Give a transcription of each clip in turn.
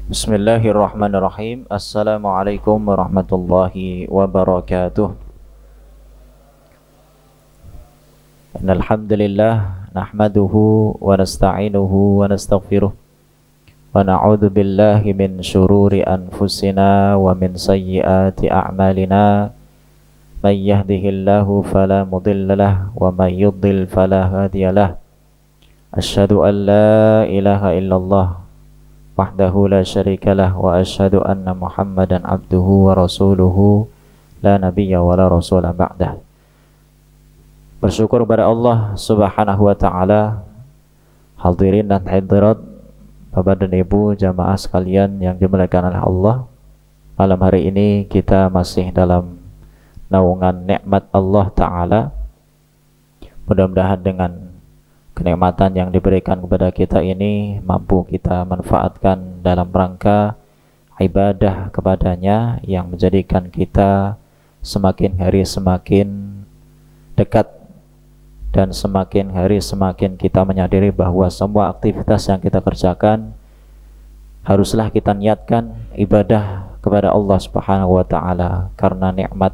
Bismillahirrahmanirrahim. Assalamualaikum warahmatullahi wabarakatuh. Innal hamdalillah nahmaduhu wa nasta'inuhu wa nastaghfiruh wa na'udzu billahi min shururi anfusina wa min sayyiati a'malina. May yahdihillahu fala mudilla lahu wa may yudlil fala hadiya lahu. Asyhadu an la ilaha illallah wahdahu la syarikalah wa asyhadu anna Muhammadan abduhu wa rasuluhu la nabiyya wa la rasula ba'dah. Bersyukur kepada Allah Subhanahu wa taala, hadirin dan hadirat, Bapak dan Ibu jamaah sekalian yang dimuliakan oleh Allah. Malam hari ini kita masih dalam naungan nikmat Allah taala. Mudah-mudahan dengan kenikmatan yang diberikan kepada kita ini mampu kita manfaatkan dalam rangka ibadah kepadanya yang menjadikan kita semakin hari semakin dekat dan semakin hari semakin kita menyadari bahwa semua aktivitas yang kita kerjakan haruslah kita niatkan ibadah kepada Allah Subhanahu wa taala, karena nikmat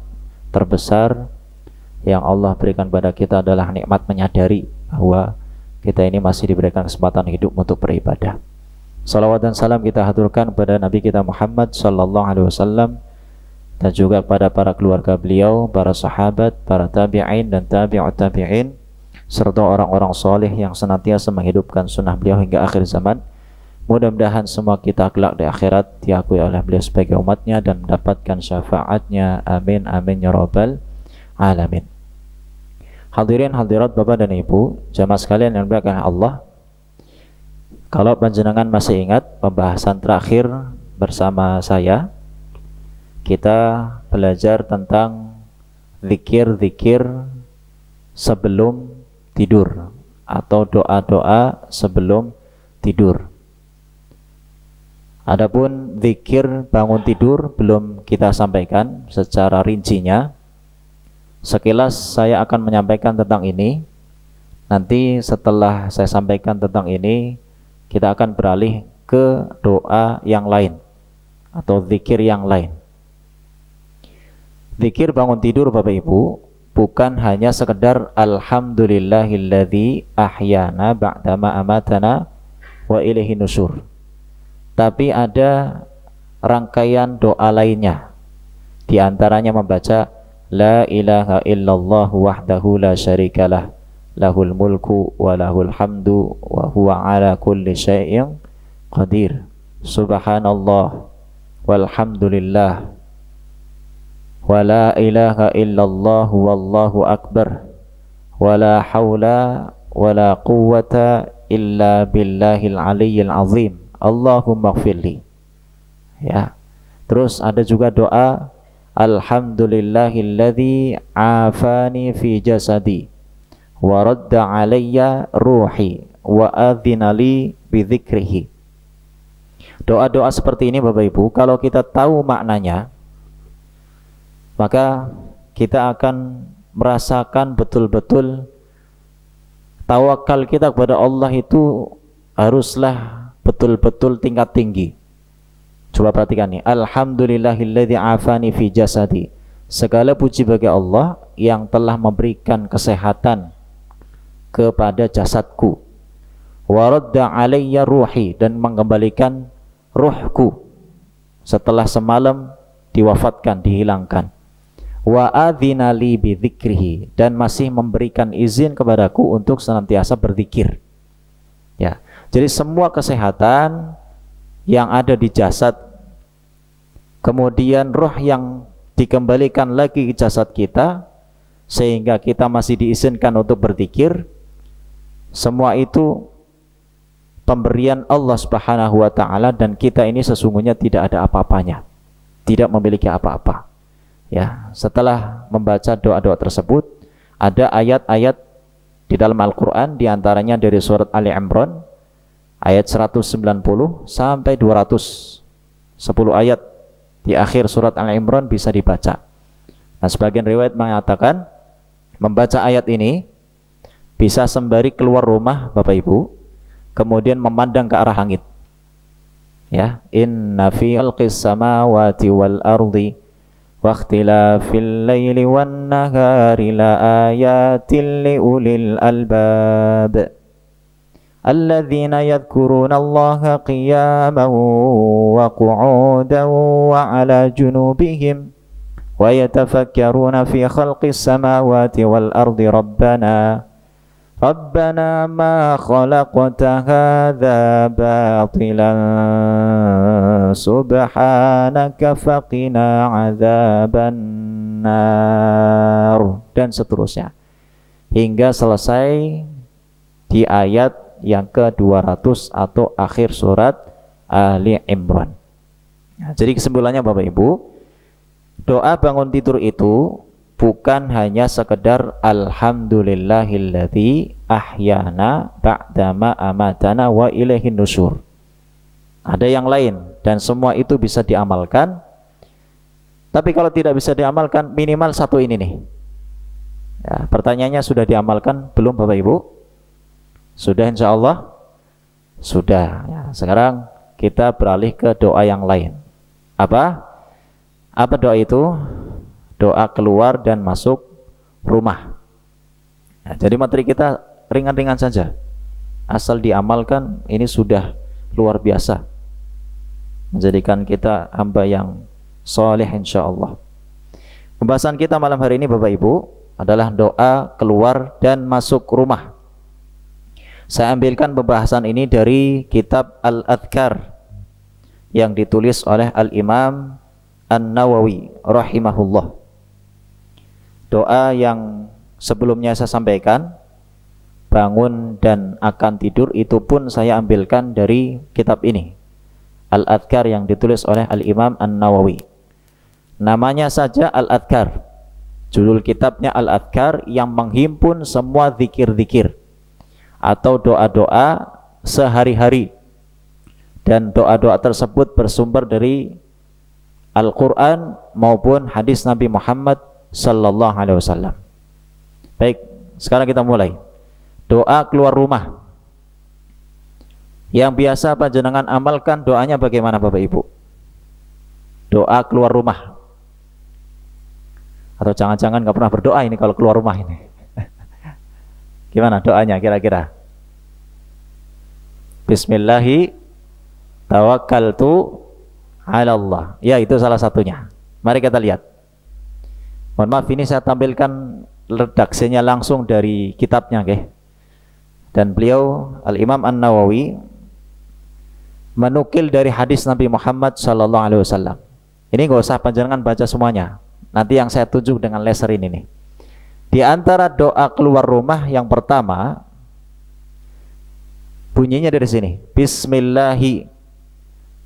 terbesar yang Allah berikan kepada kita adalah nikmat menyadari bahwa kita ini masih diberikan kesempatan hidup untuk beribadah. Salawat dan salam kita haturkan kepada Nabi kita Muhammad sallallahu alaihi wasallam dan juga kepada para keluarga beliau, para sahabat, para tabi'in dan tabi'ut tabi'in, serta orang-orang soleh yang senantiasa menghidupkan sunnah beliau hingga akhir zaman. Mudah-mudahan semua kita kelak di akhirat diakui oleh beliau sebagai umatnya dan mendapatkan syafaatnya. Amin amin ya rabbal alamin. Hadirin hadirat Bapak dan Ibu jamaah sekalian yang dimuliakan Allah, kalau panjenengan masih ingat pembahasan terakhir bersama saya, kita belajar tentang zikir-zikir sebelum tidur atau doa-doa sebelum tidur. Adapun zikir bangun tidur belum kita sampaikan secara rincinya. Sekilas saya akan menyampaikan tentang ini. Nanti setelah saya sampaikan tentang ini, kita akan beralih ke doa yang lain atau zikir yang lain. Zikir bangun tidur Bapak Ibu bukan hanya sekedar alhamdulillahilladzi ahyana ba'dama amatana wa ilaihi nusyur, tapi ada rangkaian doa lainnya. Di antaranya membaca La ilaha illallah wahdahu la syarikalah lahul mulku wa lahul hamdu wa huwa ala kulli syai'in qadir. Subhanallah walhamdulillah wa la ilaha illallah wallahu akbar wa la hawla wa la quwwata illa billahil aliyyil azim. Allahumma gfirli. Ya. Terus ada juga doa Alhamdulillahilladzi afani fi jasadi wa radda alayya ruhi wa adhinali bidzikrihi. Doa-doa seperti ini Bapak Ibu, kalau kita tahu maknanya, maka kita akan merasakan betul-betul tawakal kita kepada Allah itu haruslah betul-betul tingkat tinggi. Coba perhatikan nih, alhamdulillahilladzi afani fi jasadi. Segala puji bagi Allah yang telah memberikan kesehatan kepada jasadku. Wa radda alayya ruhi, dan mengembalikan ruhku setelah semalam diwafatkan, dihilangkan. Wa adzina li bi dzikrihi, dan masih memberikan izin kepadaku untuk senantiasa berzikir. Ya. Jadi semua kesehatan yang ada di jasad, kemudian roh yang dikembalikan lagi ke jasad kita sehingga kita masih diizinkan untuk berzikir, semua itu pemberian Allah Subhanahu wa taala, dan kita ini sesungguhnya tidak ada apa-apanya, tidak memiliki apa-apa. Ya, setelah membaca doa-doa tersebut, ada ayat-ayat di dalam Al-Qur'an, di antaranya dari surat Ali Imran ayat 190 sampai 210 ayat di akhir surat Al-Imran bisa dibaca. Nah, sebagian riwayat mengatakan membaca ayat ini bisa sembari keluar rumah Bapak Ibu, kemudian memandang ke arah langit. Ya, inna fi khalqis samawati wal ardi wa ikhtilafil laili wan nahari la ayatin li ulil albab alladzina yadhkuruna Allaha qiyaman wa qu'udan wa 'ala junubihim wa yatafakkaruna fi khalqis samawati wal ardi Rabbana ma khalaqta hadza batilan subhanaka faqina adzabannar, dan seterusnya hingga selesai di ayat yang ke-200 atau akhir surat Ali Imran. Nah, jadi kesimpulannya Bapak Ibu, doa bangun tidur itu bukan hanya sekedar alhamdulillahilladzi ahyana ba'dama amatana wa ilaihin nusyur. Ada yang lain dan semua itu bisa diamalkan. Tapi kalau tidak bisa diamalkan, minimal satu ini nih. Ya, pertanyaannya sudah diamalkan belum Bapak Ibu? Sudah insya Allah? Sudah. Ya, sekarang kita beralih ke doa yang lain. Apa doa itu? Doa keluar dan masuk rumah. Nah, jadi materi kita ringan-ringan saja, asal diamalkan ini sudah luar biasa, menjadikan kita hamba yang soleh insya Allah. Pembahasan kita malam hari ini Bapak Ibu adalah doa keluar dan masuk rumah. Saya ambilkan pembahasan ini dari kitab Al-Adhkar yang ditulis oleh Al-Imam An-Nawawi rahimahullah. Doa yang sebelumnya saya sampaikan, bangun dan akan tidur, itu pun saya ambilkan dari kitab ini, Al-Adhkar, yang ditulis oleh Al-Imam An-Nawawi. Namanya saja Al-Adhkar, judul kitabnya Al-Adhkar, yang menghimpun semua zikir-zikir atau doa-doa sehari-hari, dan doa-doa tersebut bersumber dari Al-Quran maupun hadis Nabi Muhammad sallallahu alaihi wasallam. Baik, sekarang kita mulai. Doa keluar rumah. Yang biasa panjenengan amalkan doanya bagaimana Bapak Ibu? Doa keluar rumah. Atau jangan-jangan nggak pernah berdoa ini kalau keluar rumah ini. Gimana doanya kira-kira? Bismillahi tawakkaltu 'ala Allah. Ya, itu salah satunya. Mari kita lihat. Mohon maaf, ini saya tampilkan redaksinya langsung dari kitabnya, okay? Dan beliau Al-Imam An-Nawawi menukil dari hadis Nabi Muhammad sallallahu alaihi wasallam. Ini nggak usah panjenengan baca semuanya. Nanti yang saya tunjuk dengan laser ini nih. Di antara doa keluar rumah yang pertama, bunyinya dari sini. Bismillahi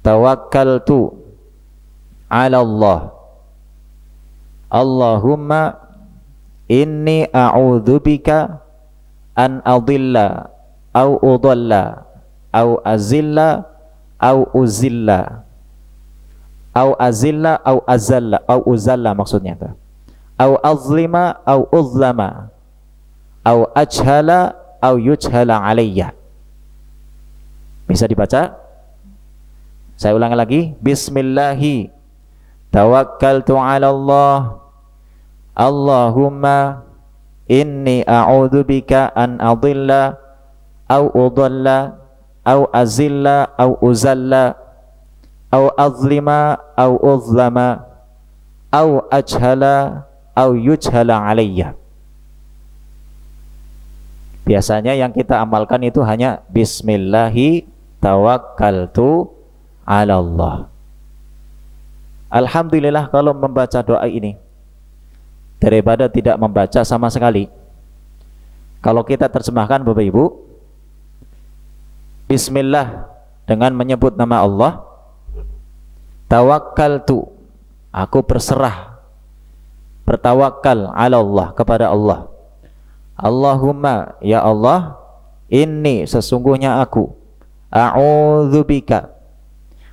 tawakkaltu 'ala Allah. Allahumma inni a'udzubika an adilla au udalla au azilla au uzilla au azilla au azalla au uzalla, maksudnya itu au azlima au uzlama au ajhala au yujhala alayya. Bisa dibaca? Saya ulangi lagi. Bismillahi tawakkaltu 'ala Allah. Allahumma inni a'udzubika an adilla au udalla au azilla au uzalla au azlima au uzlama au ajhala au yujhala alayya. Biasanya yang kita amalkan itu hanya Bismillahi tawakkaltu 'ala Allah. Alhamdulillah kalau membaca doa ini daripada tidak membaca sama sekali. Kalau kita terjemahkan Bapak Ibu, Bismillah dengan menyebut nama Allah, tawakkaltu, aku berserah, bertawakal 'ala Allah, kepada Allah. Allahumma, ya Allah, inni, sesungguhnya aku, a'udzubika,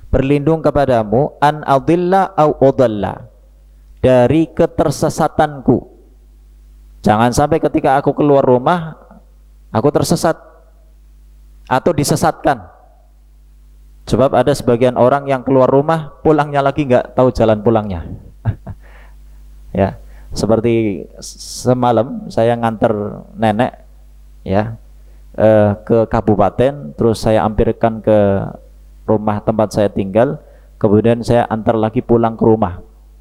berlindung kepadamu, an adilla au udalla, dari ketersesatanku. Jangan sampai ketika aku keluar rumah aku tersesat atau disesatkan. Sebab ada sebagian orang yang keluar rumah, pulangnya lagi nggak tahu jalan pulangnya. Ya, seperti semalam saya nganter nenek ya ke kabupaten, terus saya hampirkan ke rumah tempat saya tinggal, kemudian saya antar lagi pulang ke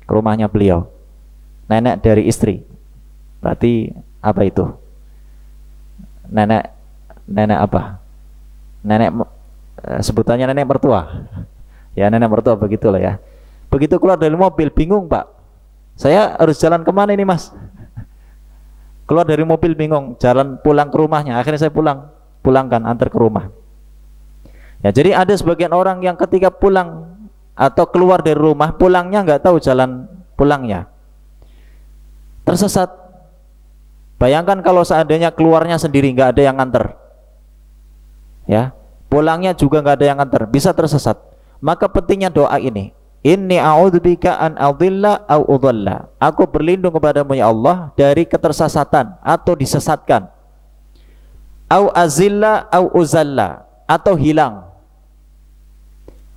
rumahnya beliau. Nenek dari istri, berarti apa itu? Nenek apa? Nenek sebutannya nenek mertua. Ya, nenek mertua begitulah ya. Begitu keluar dari mobil bingung, Pak. Saya harus jalan kemana ini, Mas? Keluar dari mobil bingung, jalan pulang ke rumahnya. Akhirnya saya pulangkan, antar ke rumah. Ya, jadi ada sebagian orang yang ketika pulang atau keluar dari rumah, pulangnya nggak tahu jalan pulangnya. Tersesat. Bayangkan kalau seandainya keluarnya sendiri, nggak ada yang nganter. Ya, pulangnya juga nggak ada yang nganter, bisa tersesat. Maka pentingnya doa ini. Inni a'udzubika an adilla au udhalla. Aku berlindung kepadamu ya Allah dari ketersesatan atau disesatkan. Au azilla au uzalla, atau hilang.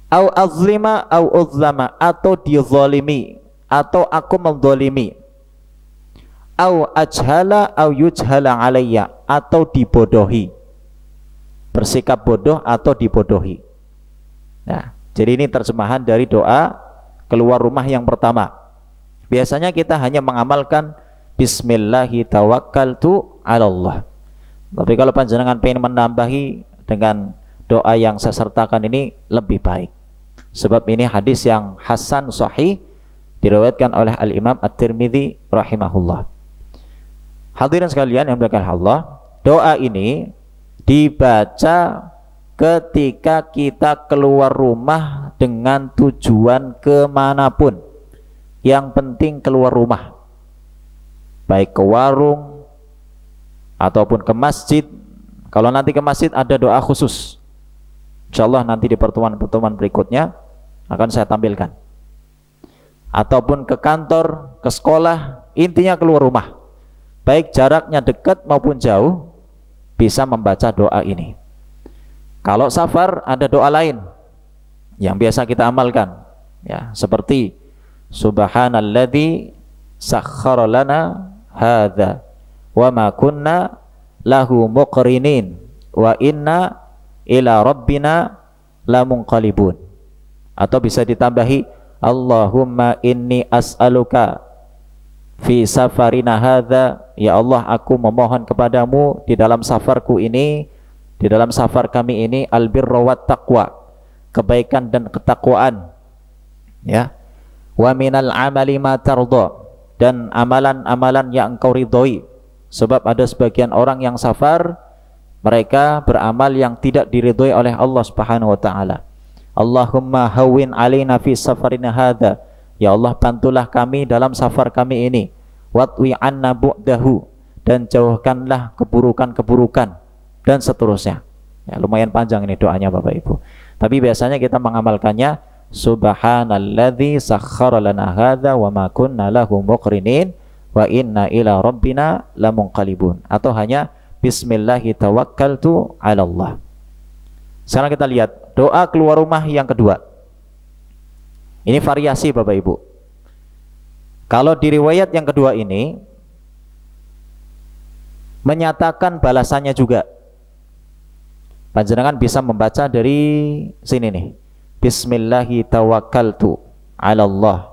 Au azlima au uzlama, atau dizalimi, atau aku menzalimi. Au ajhala au yujhala alayya, atau dibodohi. Bersikap bodoh atau dibodohi. Nah, jadi ini terjemahan dari doa keluar rumah yang pertama. Biasanya kita hanya mengamalkan Bismillahi tawakkaltu 'alallah. Tapi kalau panjenengan pengen menambahi dengan doa yang saya sertakan ini lebih baik. Sebab ini hadis yang hasan sahih, diriwayatkan oleh Al-Imam At-Tirmidzi rahimahullah. Hadirin sekalian yang dimuliakan Allah, doa ini dibaca ketika kita keluar rumah dengan tujuan kemanapun. Yang penting keluar rumah, baik ke warung ataupun ke masjid. Kalau nanti ke masjid ada doa khusus, insyaallah nanti di pertemuan-pertemuan berikutnya akan saya tampilkan. Ataupun ke kantor, ke sekolah, intinya keluar rumah, baik jaraknya dekat maupun jauh, bisa membaca doa ini. Kalau safar ada doa lain yang biasa kita amalkan, ya, seperti Subhanalladzi sakhkhara lana hadza wa ma kunna lahu muqrinin wa inna ila rabbina lamunqalibun. Atau bisa ditambahi Allahumma inni as'aluka fi safarina hadza, ya Allah aku memohon kepadamu di dalam safarku ini, di dalam safar kami ini, albirra wat taqwa, kebaikan dan ketakwaan, ya, wa minal amali ma tardha, dan amalan-amalan yang engkau ridhoi. Sebab ada sebagian orang yang safar, mereka beramal yang tidak diridhoi oleh Allah Subhanahu wa taala. Allahumma hawwin alaina fi safarina hadza, ya Allah bantulah kami dalam safar kami ini, watwi anna bu'dahu, dan jauhkanlah keburukan-keburukan, dan seterusnya. Ya, lumayan panjang ini doanya Bapak Ibu. Tapi biasanya kita mengamalkannya Subhanalladzi sakhkhara lana hadza wa ma kunna lahu muqrinin wa inna ila rabbina lamunqalibun, atau hanya Bismillahi tawakkaltu 'alallah. Sekarang kita lihat doa keluar rumah yang kedua. Ini variasi Bapak Ibu. Kalau di riwayat yang kedua ini menyatakan balasannya juga. Panjenengan bisa membaca dari sini nih. Bismillahi tawakkaltu 'alallah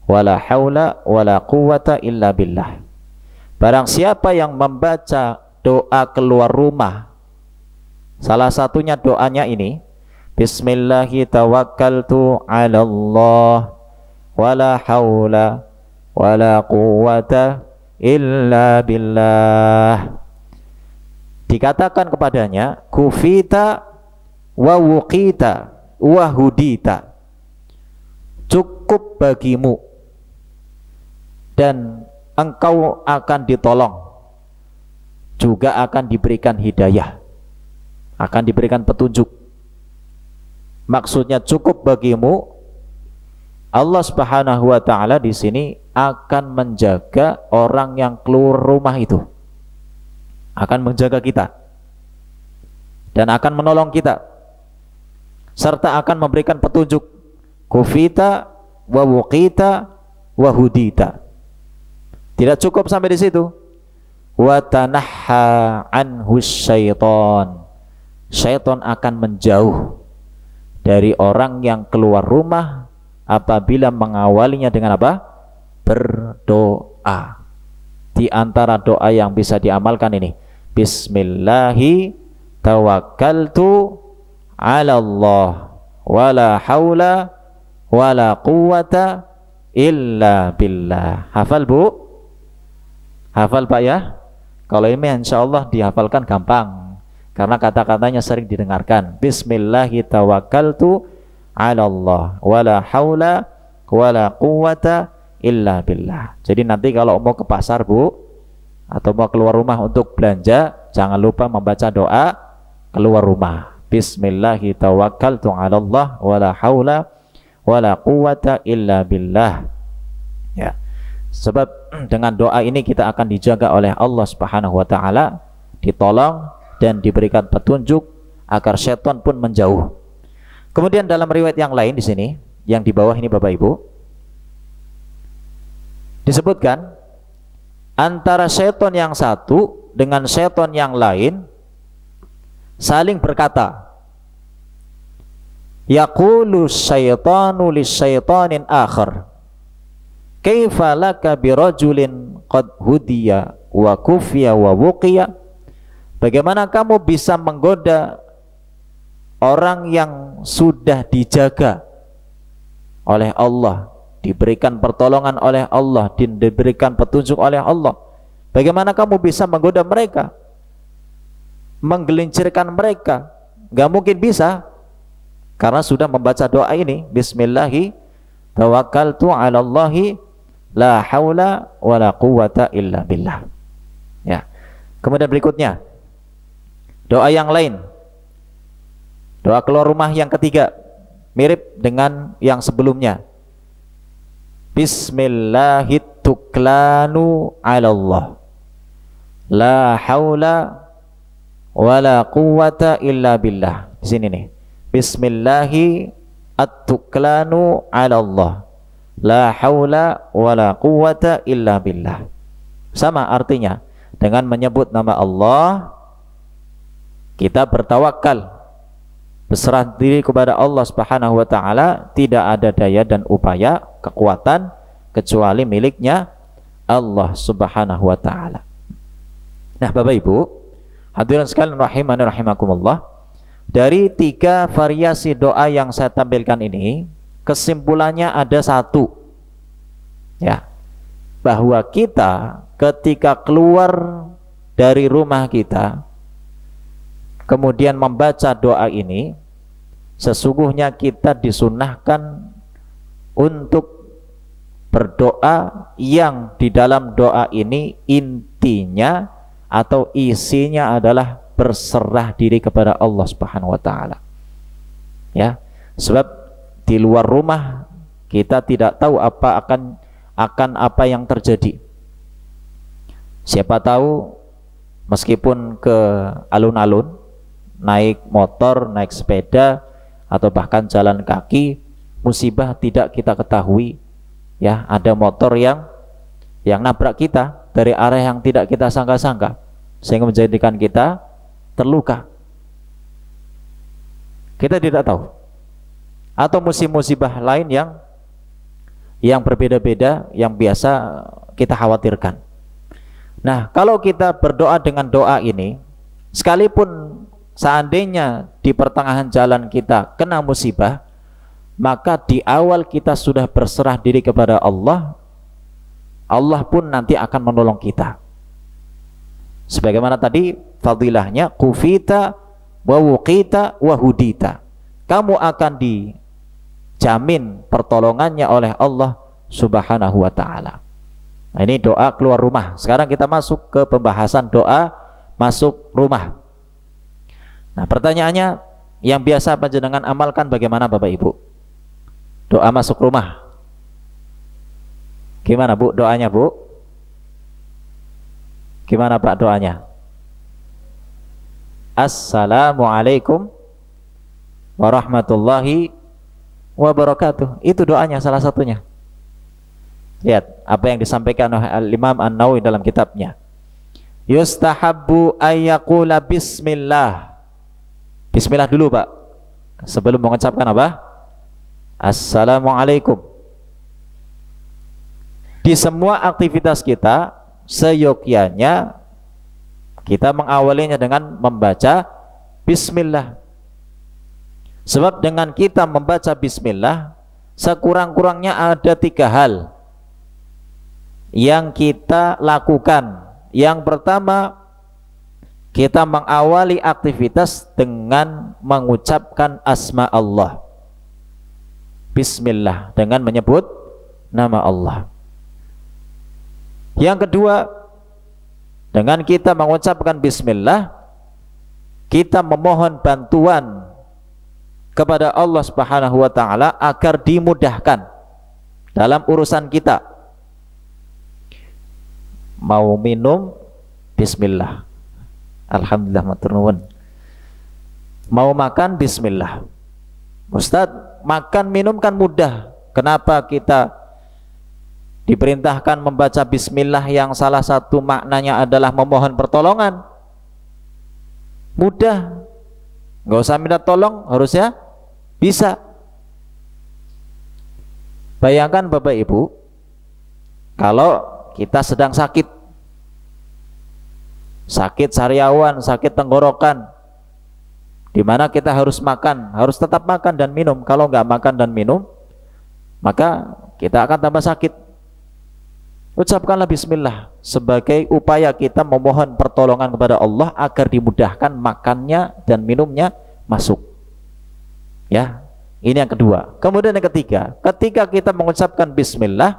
wala haula wala quwwata illa billah. Barang siapa yang membaca doa keluar rumah, salah satunya doanya ini, Bismillahi tawakkaltu 'alallah wala haula wala quwwata illa billah. Dikatakan kepadanya, kufita wa wuqita wa hudita, cukup bagimu dan engkau akan ditolong, juga akan diberikan hidayah, akan diberikan petunjuk. Maksudnya cukup bagimu, Allah Subhanahu wa taala di sini akan menjaga orang yang keluar rumah itu, akan menjaga kita dan akan menolong kita. serta akan memberikan petunjuk. Kufita wa wuqita wa hudita. Tidak cukup sampai di situ. Wa tanahha anhu syaitan. Syaitan akan menjauh dari orang yang keluar rumah apabila mengawalinya dengan apa? Berdoa. Di antara doa yang bisa diamalkan ini, Bismillahi tawakkaltu ala Allah wala haula wala quwata illa billah. Hafal Bu? Hafal Pak ya? Kalau ini insya Allah dihafalkan gampang, karena kata-katanya sering didengarkan. Bismillahi tawakkaltu ala Allah wala haula wala quwata illa billah. Jadi nanti kalau mau ke pasar Bu, atau mau keluar rumah untuk belanja, jangan lupa membaca doa keluar rumah. Bismillahi tawakkaltu ala Allah wala haula wala quwata illa billah. Ya. Sebab dengan doa ini kita akan dijaga oleh Allah Subhanahu wa taala, ditolong dan diberikan petunjuk agar setan pun menjauh. Kemudian dalam riwayat yang lain di sini, yang di bawah ini Bapak Ibu, disebutkan antara setan yang satu dengan setan yang lain saling berkata, yaqulu syaitanu lisyaitanin akhar, kaifa laka birajulin qad hudiya wa kufiya wa wuqiya. Bagaimana kamu bisa menggoda orang yang sudah dijaga oleh Allah, diberikan pertolongan oleh Allah, diberikan petunjuk oleh Allah? Bagaimana kamu bisa menggoda mereka, menggelincirkan mereka? Gak mungkin bisa, karena sudah membaca doa ini, Bismillahi tawakkaltu ala Allahi la haula wala quwata illa billah. Ya. Kemudian berikutnya doa yang lain, doa keluar rumah yang ketiga, mirip dengan yang sebelumnya. Bismillahituklanu ala Allah la haula wala quwata illa billah. Di sini nih, Bismillahi at-tuklanu ala Allah la haula wala quwata illa billah. Sama artinya, dengan menyebut nama Allah kita bertawakal, berserah diri kepada Allah Subhanahu wa taala. Tidak ada daya dan upaya, kekuatan kecuali miliknya Allah Subhanahu wa taala. Nah, Bapak Ibu hadirin sekalian rahimani rahimakumullah, dari 3 variasi doa yang saya tampilkan ini, kesimpulannya ada satu, ya, bahwa kita ketika keluar dari rumah kita kemudian membaca doa ini, sesungguhnya kita disunahkan untuk berdoa yang di dalam doa ini intinya atau isinya adalah berserah diri kepada Allah Subhanahu wa taala. Ya, sebab di luar rumah kita tidak tahu apa akan apa yang terjadi. Siapa tahu meskipun ke alun-alun, naik motor, naik sepeda, atau bahkan jalan kaki, musibah tidak kita ketahui. Ya, ada motor yang nabrak kita dari arah yang tidak kita sangka-sangka, sehingga menjadikan kita terluka. Kita tidak tahu. Atau musibah lain yang berbeda-beda, yang biasa kita khawatirkan. Nah, kalau kita berdoa dengan doa ini, sekalipun seandainya di pertengahan jalan kita kena musibah, maka di awal kita sudah berserah diri kepada Allah, Allah pun nanti akan menolong kita. Sebagaimana tadi fadilahnya, kufita wa wuqita wa hudita. Kamu akan dijamin pertolongannya oleh Allah Subhanahu wa taala. Nah, ini doa keluar rumah. Sekarang kita masuk ke pembahasan doa masuk rumah. Nah, pertanyaannya, yang biasa panjenengan amalkan bagaimana Bapak Ibu? Doa masuk rumah. Gimana Bu doanya Bu? Gimana Pak doanya? Assalamualaikum warahmatullahi wabarakatuh. Itu doanya salah satunya. Lihat apa yang disampaikan oleh Al-Imam An-Nawawi dalam kitabnya. Yustahabbu ayyaqula bismillah. Bismillah dulu, Pak, sebelum mengucapkan apa? Assalamualaikum. Di semua aktivitas kita seyogyanya kita mengawalinya dengan membaca bismillah. Sebab dengan kita membaca bismillah, sekurang-kurangnya ada 3 hal yang kita lakukan. Yang pertama, kita mengawali aktivitas dengan mengucapkan asma Allah. Bismillah, dengan menyebut nama Allah. Yang kedua, dengan kita mengucapkan bismillah, kita memohon bantuan kepada Allah Subhanahu wa taala agar dimudahkan dalam urusan kita. Mau minum, bismillah, alhamdulillah, matur nuwun. Mau makan, bismillah. Ustadz, makan minum kan mudah, kenapa kita diperintahkan membaca bismillah yang salah satu maknanya adalah memohon pertolongan? Mudah, nggak usah minta tolong, harusnya bisa. Bayangkan Bapak Ibu, kalau kita sedang sakit sariawan, sakit tenggorokan, di mana kita harus makan, harus tetap makan dan minum. Kalau nggak makan dan minum, maka kita akan tambah sakit. Ucapkanlah bismillah sebagai upaya kita memohon pertolongan kepada Allah agar dimudahkan makannya dan minumnya masuk. Ya, ini yang kedua. Kemudian yang ketiga, ketika kita mengucapkan bismillah,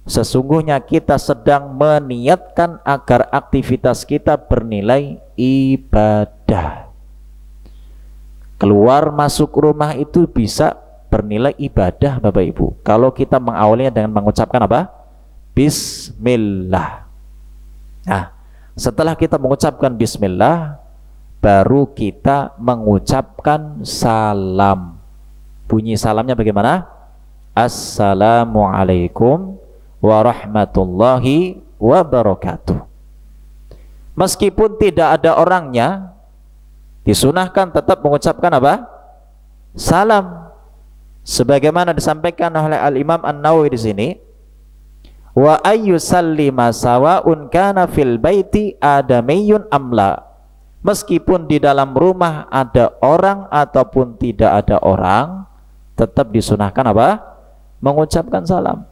sesungguhnya kita sedang meniatkan agar aktivitas kita bernilai ibadah. Keluar masuk rumah itu bisa bernilai ibadah Bapak Ibu, kalau kita mengawalinya dengan mengucapkan apa? Bismillah. Nah, setelah kita mengucapkan bismillah, baru kita mengucapkan salam. Bunyi salamnya bagaimana? Assalamualaikum warahmatullahi wabarakatuh. Meskipun tidak ada orangnya, disunahkan tetap mengucapkan apa? Salam. Sebagaimana disampaikan oleh Al-Imam An-Nawawi di sini, wa ayyusallima sawa'un kana fil baiti adamiyun amla. Meskipun di dalam rumah ada orang ataupun tidak ada orang, tetap disunahkan apa? Mengucapkan salam.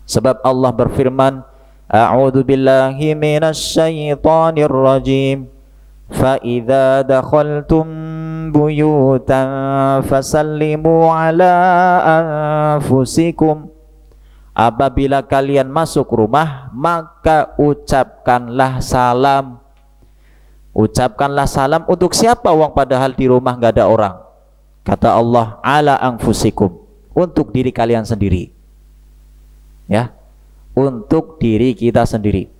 Sebab Allah berfirman, a'udzu billahi minasy syaithanir rajim, fa idza dakhaltum buyutan fasallimu ala anfusikum. Apabila kalian masuk rumah, maka ucapkanlah salam. Ucapkanlah salam untuk siapa wong padahal di rumah nggak ada orang? Kata Allah, ala anfusikum, untuk diri kalian sendiri. Ya, untuk diri kita sendiri.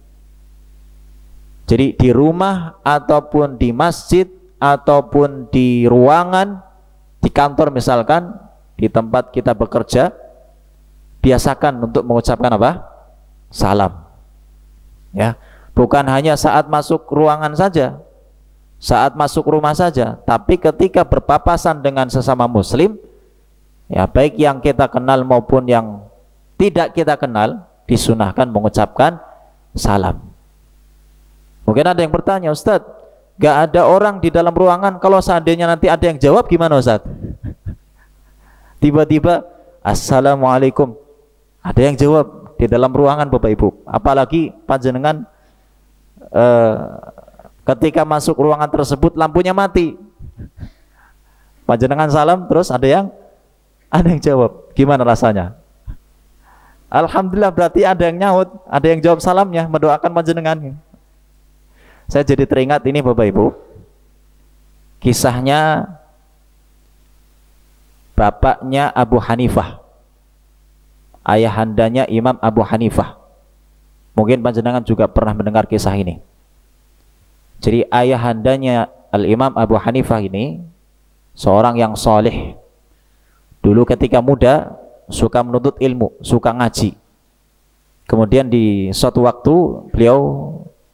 Jadi di rumah ataupun di masjid ataupun di ruangan, di kantor misalkan, di tempat kita bekerja, biasakan untuk mengucapkan apa? Salam. Ya, bukan hanya saat masuk ruangan saja, saat masuk rumah saja, tapi ketika berpapasan dengan sesama muslim, ya baik yang kita kenal maupun yang tidak kita kenal, disunahkan mengucapkan salam. Mungkin ada yang bertanya, Ustadz, gak ada orang di dalam ruangan, kalau seandainya nanti ada yang jawab gimana Ustadz? Tiba-tiba Assalamualaikum, ada yang jawab di dalam ruangan Bapak Ibu. Apalagi panjenengan ketika masuk ruangan tersebut lampunya mati, panjenengan salam terus ada yang jawab, gimana rasanya? Alhamdulillah, berarti ada yang nyaut, ada yang jawab salamnya, mendoakan panjenengan. Saya jadi teringat ini Bapak Ibu, kisahnya bapaknya Abu Hanifah, ayahandanya Imam Abu Hanifah. Mungkin panjenengan juga pernah mendengar kisah ini. Jadi ayahandanya Al-Imam Abu Hanifah ini seorang yang soleh. Dulu ketika muda suka menuntut ilmu, suka ngaji. Kemudian di suatu waktu beliau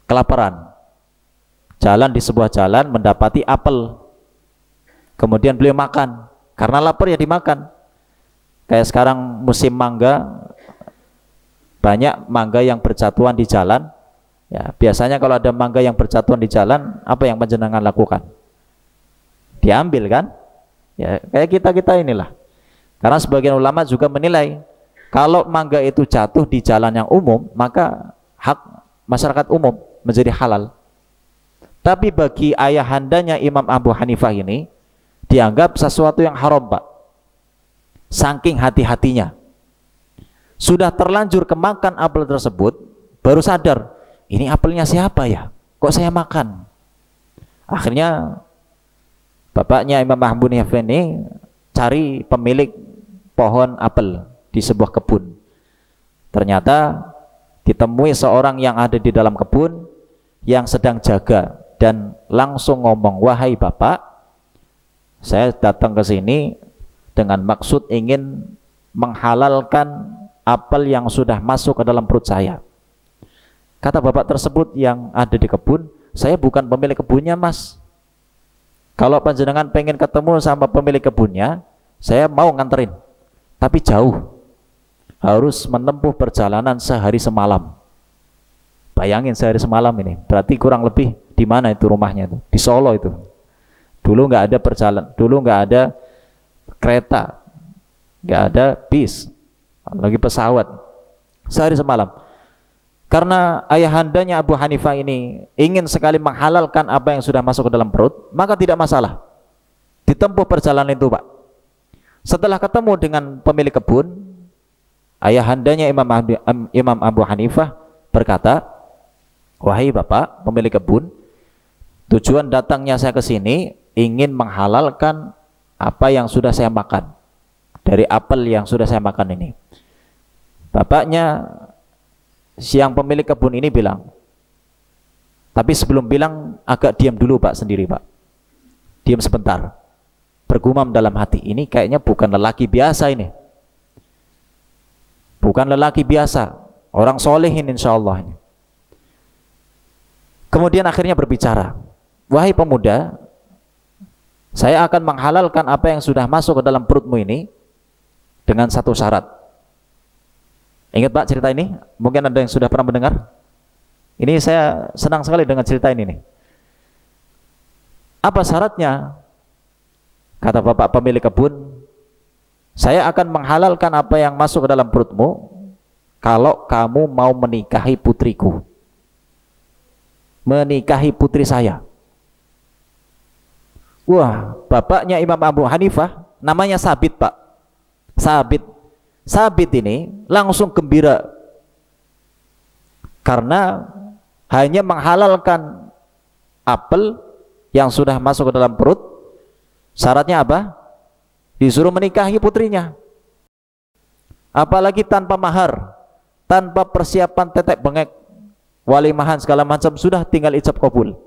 kelaparan. Jalan di sebuah jalan mendapati apel. Kemudian beliau makan. Karena lapar ya dimakan. Kayak sekarang musim mangga, banyak mangga yang berjatuhan di jalan. Ya, biasanya kalau ada mangga yang berjatuhan di jalan, apa yang panjenengan lakukan? Diambil kan? Ya, kayak kita inilah. Karena sebagian ulama juga menilai kalau mangga itu jatuh di jalan yang umum, maka hak masyarakat umum menjadi halal. Tapi bagi ayahandanya Imam Abu Hanifah ini dianggap sesuatu yang haram, Pak. Saking hati-hatinya. Sudah terlanjur kemakan apel tersebut, baru sadar, ini apelnya siapa ya? Kok saya makan? Akhirnya bapaknya Imam Abu Hanifah ini cari pemilik pohon apel di sebuah kebun. Ternyata ditemui seorang yang ada di dalam kebun yang sedang jaga dan langsung ngomong, wahai bapak, saya datang ke sini dengan maksud ingin menghalalkan apel yang sudah masuk ke dalam perut saya. Kata bapak tersebut yang ada di kebun, saya bukan pemilik kebunnya, mas. Kalau panjenengan pengen ketemu sama pemilik kebunnya, saya mau nganterin, tapi jauh, harus menempuh perjalanan sehari semalam. Bayangin sehari semalam ini, berarti kurang lebih di mana itu rumahnya itu? Di Solo itu. Dulu nggak ada perjalanan, dulu nggak ada kereta, nggak ada bis, lagi pesawat. Sehari semalam. Karena ayahandanya Abu Hanifah ini ingin sekali menghalalkan apa yang sudah masuk ke dalam perut, maka tidak masalah. Ditempuh perjalanan itu, Pak. Setelah ketemu dengan pemilik kebun, ayahandanya Imam Abu Hanifah berkata, wahai bapak pemilik kebun, tujuan datangnya saya ke sini ingin menghalalkan apa yang sudah saya makan dari apel yang sudah saya makan ini. Bapaknya siang pemilik kebun ini bilang, tapi sebelum bilang agak diam dulu pak, sendiri pak, diam sebentar, bergumam dalam hati, ini kayaknya bukan lelaki biasa ini, bukan lelaki biasa, orang solehin insya Allah ini. Kemudian akhirnya berbicara, wahai pemuda, saya akan menghalalkan apa yang sudah masuk ke dalam perutmu ini dengan satu syarat. Ingat pak cerita ini? Mungkin ada yang sudah pernah mendengar. Ini saya senang sekali dengan cerita ini nih. Apa syaratnya? Kata bapak pemilik kebun, saya akan menghalalkan apa yang masuk ke dalam perutmu kalau kamu mau menikahi putriku, menikahi putri saya. Wah, bapaknya Imam Abu Hanifah namanya Sabit pak. Sabit ini langsung gembira karena hanya menghalalkan apel yang sudah masuk ke dalam perut. Syaratnya apa? Disuruh menikahi putrinya, apalagi tanpa mahar, tanpa persiapan tetek bengek, walimahan segala macam, sudah tinggal ijab kabul.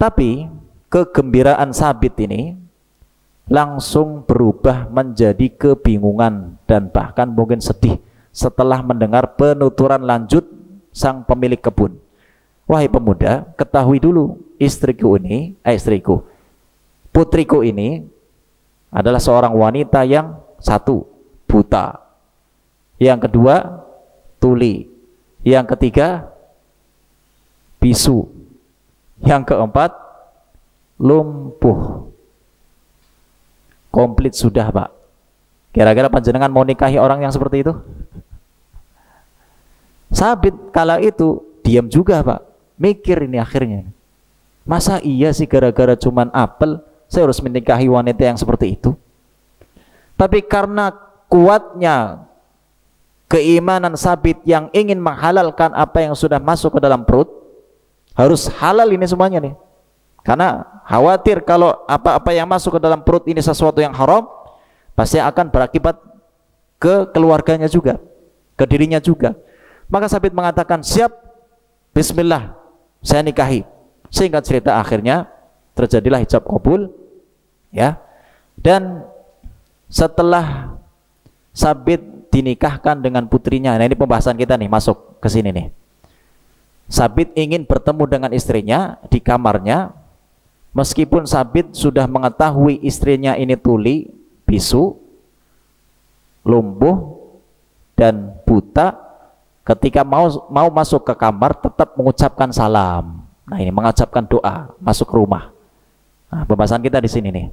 Tapi kegembiraan Sabit ini langsung berubah menjadi kebingungan dan bahkan mungkin sedih setelah mendengar penuturan lanjut sang pemilik kebun. Wahai pemuda, ketahui dulu, putriku ini adalah seorang wanita yang satu, buta, yang kedua tuli, yang ketiga bisu, yang keempat lumpuh. Komplit sudah pak. Kira-kira panjenengan mau nikahi orang yang seperti itu? Sabit kala itu diam juga pak, mikir ini akhirnya, masa iya sih gara-gara cuman apel saya harus menikahi wanita yang seperti itu? Tapi karena kuatnya keimanan Sabit yang ingin menghalalkan apa yang sudah masuk ke dalam perut, harus halal ini semuanya nih. Karena khawatir kalau apa-apa yang masuk ke dalam perut ini sesuatu yang haram, pasti akan berakibat ke keluarganya juga, ke dirinya juga. Maka Sabit mengatakan, siap, bismillah, saya nikahi. Sehingga cerita akhirnya terjadilah ijab kabul. ya. Dan setelah Sabit dinikahkan dengan putrinya, nah ini pembahasan kita nih, masuk ke sini nih. Sabit ingin bertemu dengan istrinya di kamarnya, meskipun Sabit sudah mengetahui istrinya ini tuli, bisu, lumpuh, dan buta. Ketika mau masuk ke kamar tetap mengucapkan salam. Nah ini mengucapkan doa masuk rumah. Nah, pembahasan kita di sini nih.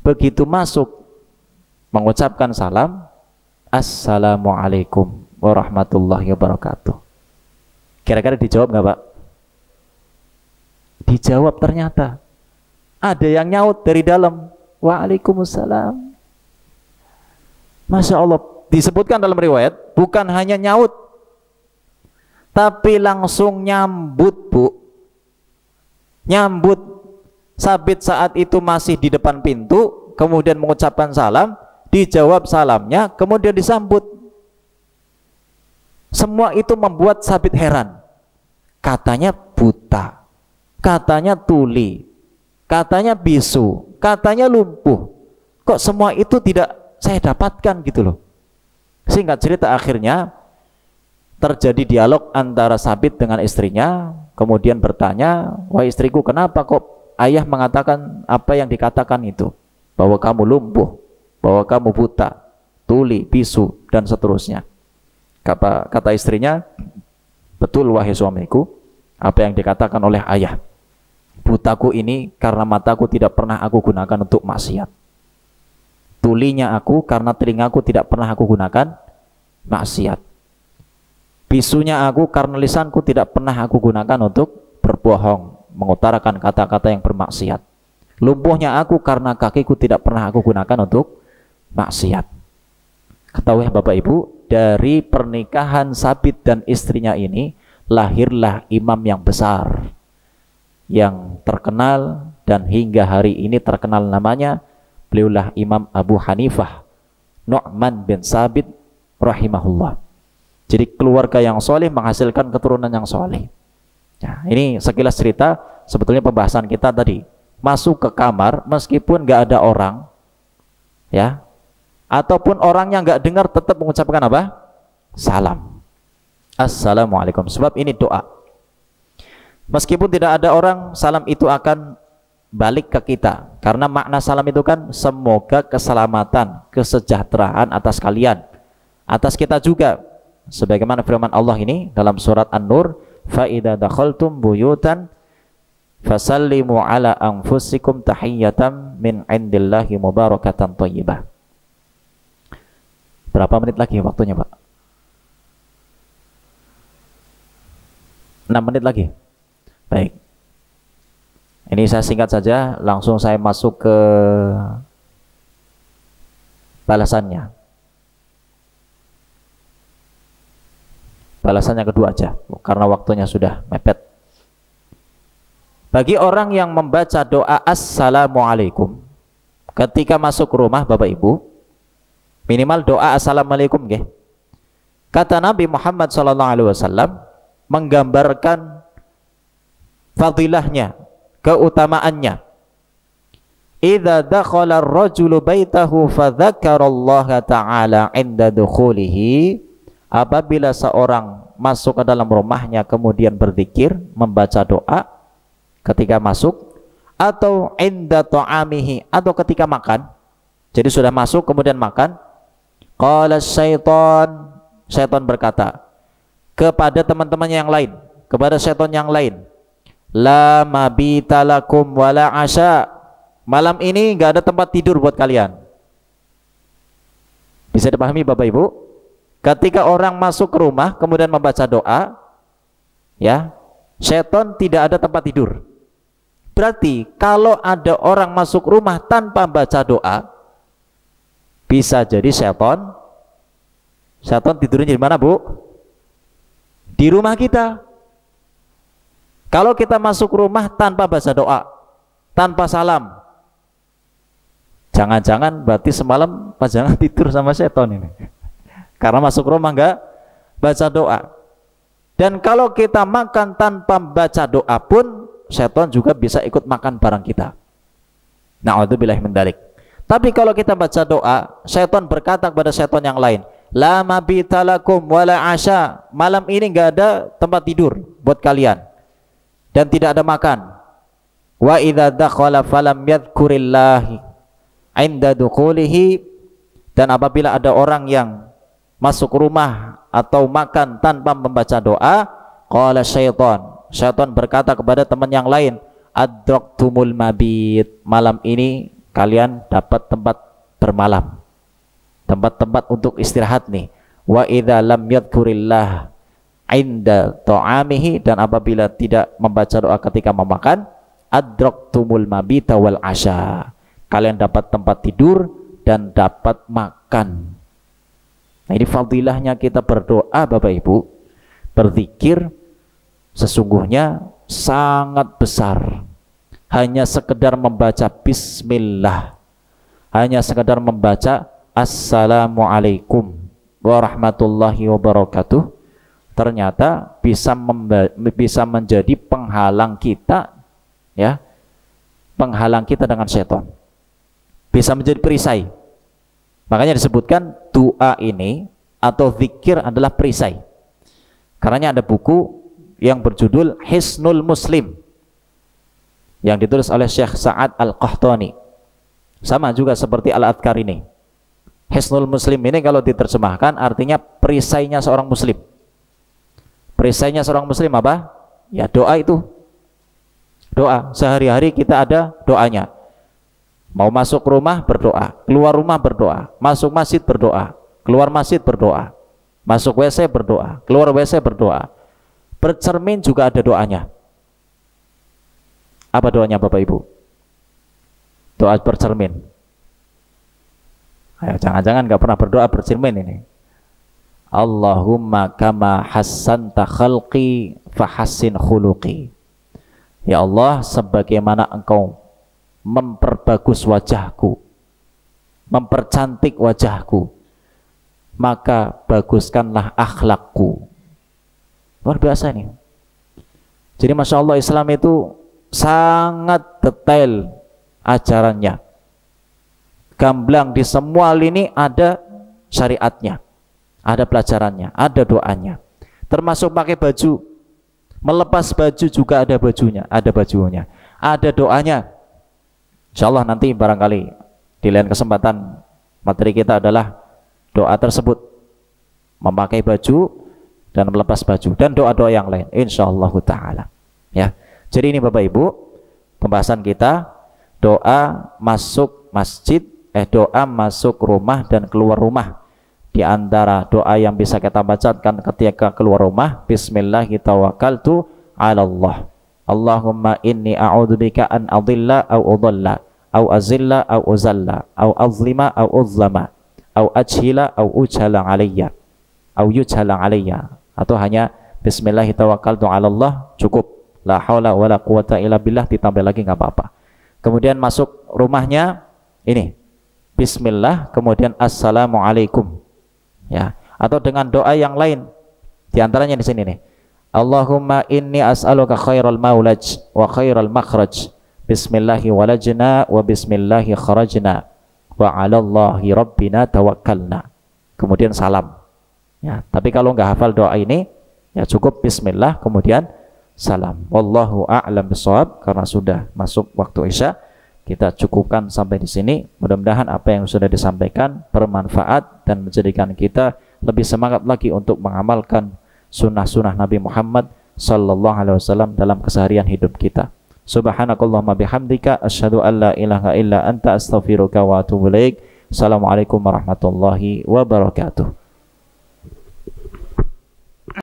Begitu masuk mengucapkan salam, Assalamualaikum warahmatullahi wabarakatuh. Kira-kira dijawab nggak Pak? Dijawab ternyata. Ada yang nyaut dari dalam, Waalaikumsalam. Masya Allah, disebutkan dalam riwayat, bukan hanya nyaut, tapi langsung nyambut Bu. Nyambut. Sabit saat itu masih di depan pintu, kemudian mengucapkan salam, dijawab salamnya, kemudian disambut. Semua itu membuat Sabit heran. Katanya buta, katanya tuli, katanya bisu, katanya lumpuh. Kok semua itu tidak saya dapatkan gitu loh. Singkat cerita akhirnya terjadi dialog antara Sabit dengan istrinya, kemudian bertanya, wah istriku kenapa kok ayah mengatakan apa yang dikatakan itu, bahwa kamu lumpuh, bahwa kamu buta, tuli, bisu, dan seterusnya. Kata istrinya, betul wahai suamiku, apa yang dikatakan oleh ayah. Butaku ini karena mataku tidak pernah aku gunakan untuk maksiat. Tulinya aku karena telingaku tidak pernah aku gunakan maksiat. Bisunya aku karena lisanku tidak pernah aku gunakan untuk berbohong, mengutarakan kata-kata yang bermaksiat. Lumpuhnya aku karena kakiku tidak pernah aku gunakan untuk maksiat. Ketahui Bapak Ibu, dari pernikahan Sabit dan istrinya ini lahirlah imam yang besar, yang terkenal dan hingga hari ini terkenal namanya. Beliaulah Imam Abu Hanifah Nu'man bin Sabit rahimahullah. Jadi keluarga yang soleh menghasilkan keturunan yang soleh. Nah, ini sekilas cerita. Sebetulnya pembahasan kita tadi, masuk ke kamar meskipun nggak ada orang, ya, ataupun orang yang nggak dengar tetap mengucapkan apa? Salam. Assalamualaikum. Sebab ini doa. Meskipun tidak ada orang, salam itu akan balik ke kita. Karena makna salam itu kan semoga keselamatan, kesejahteraan atas kalian, atas kita juga. Sebagaimana firman Allah ini dalam surat An-Nur, fa idza dakhaltum buyutan fasallimu ala anfusikum tahiyyatan min indillahi mubarakatan thayyibah. Berapa menit lagi waktunya, Pak? 6 menit lagi. Baik. Ini saya singkat saja, langsung saya masuk ke balasannya. Balasannya kedua aja, karena waktunya sudah mepet. Bagi orang yang membaca doa Assalamualaikum ketika masuk rumah Bapak Ibu, minimal doa Assalamualaikum nggih. Kata Nabi Muhammad SAW menggambarkan fadilahnya, keutamaannya. Idza dakhala ar-rajulu baitahu fadzakarallaha ta'ala 'inda dukhulihi. Apabila seorang masuk ke dalam rumahnya kemudian berzikir, membaca doa ketika masuk, atau 'inda ta'amihi, atau ketika makan. Jadi sudah masuk kemudian makan. Qala syaitan, syaitan berkata kepada teman-temannya yang lain, kepada syaitan yang lain, la mabita lakum wala asya. Malam ini nggak ada tempat tidur buat kalian. Bisa dipahami Bapak Ibu? Ketika orang masuk ke rumah kemudian membaca doa, ya, syaitan tidak ada tempat tidur. Berarti kalau ada orang masuk rumah tanpa baca doa, bisa jadi syaitan tidurnya di mana, Bu? Di rumah kita. Kalau kita masuk rumah tanpa baca doa, tanpa salam, jangan-jangan berarti semalam pajangan tidur sama setan ini. Karena masuk rumah enggak baca doa. Dan kalau kita makan tanpa baca doa pun, setan juga bisa ikut makan barang kita. Na'udzubillah min dzalik. Tapi kalau kita baca doa, syaitan berkata kepada syaitan yang lain, la mabita lakum wala asya, malam ini enggak ada tempat tidur buat kalian dan tidak ada makan. Wa idza dakhala falam yadhkurillahi 'inda dukhulihi, dan apabila ada orang yang masuk rumah atau makan tanpa membaca doa, qala syaitan berkata kepada teman yang lain, adraktumul mabit, malam ini kalian dapat tempat bermalam, tempat-tempat untuk istirahat nih. Wa idza lam yadhkurillah 'inda ta'amihi, dan apabila tidak membaca doa ketika memakan, adraktumul mabita wal asya, kalian dapat tempat tidur dan dapat makan. Nah, ini fadilahnya kita berdoa Bapak Ibu, berzikir sesungguhnya sangat besar. Hanya sekedar membaca bismillah, hanya sekedar membaca assalamualaikum warahmatullahi wabarakatuh, ternyata bisa menjadi penghalang kita, ya, penghalang kita dengan setan, bisa menjadi perisai. Makanya disebutkan doa ini atau zikir adalah perisai. Karenanya ada buku yang berjudul Hisnul Muslim yang ditulis oleh Syekh Sa'ad Al-Qahtani, sama juga seperti Al-Adhkar ini. Hisnul Muslim ini kalau diterjemahkan artinya perisainya seorang muslim. Perisainya seorang muslim apa? Ya doa itu. Doa, sehari-hari kita ada doanya. Mau masuk rumah berdoa, keluar rumah berdoa, masuk masjid berdoa, keluar masjid berdoa, masuk WC berdoa, keluar WC berdoa. Bercermin juga ada doanya. Apa doanya Bapak Ibu? Doa bercermin. Ayo, jangan-jangan nggak pernah berdoa bercermin ini. Allahumma kama hassanta khalqi fahassin khuluqi. Ya Allah, sebagaimana Engkau memperbagus wajahku, mempercantik wajahku, maka baguskanlah akhlakku. Luar biasa nih. Jadi Masya Allah, Islam itu sangat detail ajarannya, gamblang, di semua lini ada syariatnya, ada pelajarannya, ada doanya, termasuk pakai baju, melepas baju juga ada bajunya, ada doanya. Insya Allah nanti barangkali di lain kesempatan materi kita adalah doa tersebut, memakai baju dan melepas baju, dan doa-doa yang lain insyaallah ta'ala, ya. Jadi ini Bapak Ibu pembahasan kita, doa masuk masjid, doa masuk rumah dan keluar rumah. Di antara doa yang bisa kita bacakan ketika keluar rumah, bismillahi tawakkaltu 'ala Allah, Allahumma inni a'udzubika an adilla au udalla au azilla au uzalla au azlima au uzlama au ajhila au ujhala alayya au yujhala alayya. Atau hanya bismillahi tawakkaltu 'ala Allah cukup, la haula wala quwata illa billah ditambah lagi nggak apa-apa. Kemudian masuk rumahnya ini bismillah, kemudian assalamualaikum, ya. Atau dengan doa yang lain, di antaranya di sini nih, Allahumma inni as'aluka khairal maulaj wa khairal makhraj, bismillahi walajna wa bismillahi kharajna wa 'ala Allahi rabbina tawakkalna. Kemudian salam, ya. Tapi kalau nggak hafal doa ini, ya cukup bismillah kemudian salam. Wallahu a'lam bishawab. Karena sudah masuk waktu Isya, kita cukupkan sampai di sini. Mudah-mudahan apa yang sudah disampaikan bermanfaat dan menjadikan kita lebih semangat lagi untuk mengamalkan sunnah-sunnah Nabi Muhammad sallallahu alaihi wasallam dalam keseharian hidup kita. Subhanakallahumma bihamdika asyhadu an la ilaha illa anta astaghfiruka wa atubu ilaik. Assalamualaikum warahmatullahi wabarakatuh.